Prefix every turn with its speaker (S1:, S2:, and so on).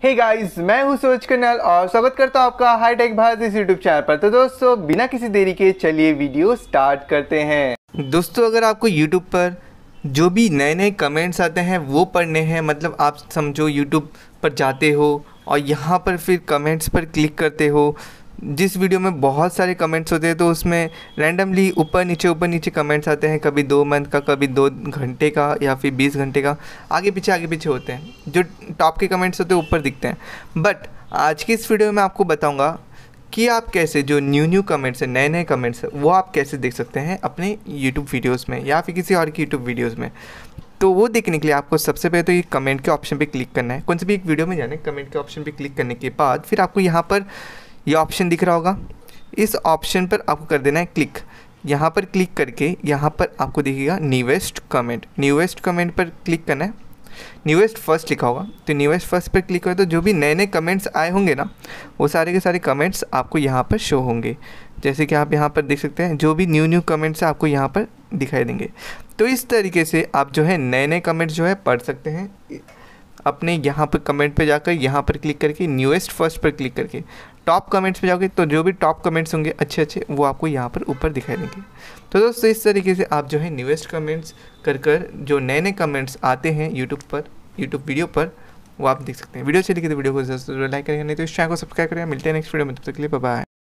S1: Hey guys, मैं हूं सूरज कन्याल और स्वागत करता हूं आपका हाईटेक भारत इस यूट्यूब चैनल पर। तो दोस्तों बिना किसी देरी के चलिए वीडियो स्टार्ट करते हैं। दोस्तों अगर आपको यूट्यूब पर जो भी नए नए कमेंट्स आते हैं वो पढ़ने हैं, मतलब आप समझो यूट्यूब पर जाते हो और यहाँ पर फिर कमेंट्स पर क्लिक करते हो। जिस वीडियो में बहुत सारे कमेंट्स होते हैं तो उसमें रैंडमली ऊपर नीचे कमेंट्स आते हैं, कभी 2 मंथ का, कभी 2 घंटे का या फिर 20 घंटे का, आगे पीछे होते हैं। जो टॉप के कमेंट्स होते हैं ऊपर दिखते हैं। बट आज की इस वीडियो में आपको बताऊंगा कि आप कैसे जो न्यू कमेंट्स हैं, नए कमेंट्स हैं, वो आप कैसे देख सकते हैं अपने यूट्यूब वीडियोज़ में या फिर किसी और की यूट्यूब वीडियोज़ में। तो वो देखने के लिए आपको सबसे पहले तो ये कमेंट के ऑप्शन पे क्लिक करना है। कौन से भी एक वीडियो में जाना है, कमेंट के ऑप्शन पे क्लिक करने के बाद फिर आपको यहाँ पर ये ऑप्शन दिख रहा होगा, इस ऑप्शन पर आपको कर देना है क्लिक। यहाँ पर क्लिक करके यहाँ पर आपको दिखेगा न्यूएस्ट कमेंट पर क्लिक करना है। न्यूएस्ट फर्स्ट लिखा होगा तो न्यूएस्ट फर्स्ट पर क्लिक करें तो जो भी नए कमेंट्स आए होंगे ना, वो सारे के सारे कमेंट्स आपको यहाँ पर शो होंगे। जैसे कि आप यहाँ पर देख सकते हैं जो भी न्यू कमेंट्स आपको यहाँ पर दिखाई देंगे। तो इस तरीके से आप जो है नए कमेंट्स जो है पढ़ सकते हैं। अपने यहाँ पर कमेंट पे जाकर यहाँ पर क्लिक करके न्यूएस्ट फर्स्ट पर क्लिक करके टॉप कमेंट्स पे जाओगे तो जो भी टॉप कमेंट्स होंगे अच्छे वो आपको यहाँ पर ऊपर दिखाई देंगे। तो दोस्तों इस तरीके से आप जो है न्यूएस्ट कमेंट्स कर जो नए कमेंट्स आते हैं यूट्यूब वीडियो पर, वो आप देख सकते हैं। वीडियो अच्छी लगी तो वीडियो को जरूर लाइक करेंगे, नहीं तो इस चैनल को सब्सक्राइब करें। मिलते हैं नेक्स्ट वीडियो में, तब तक के लिए बाय बाय।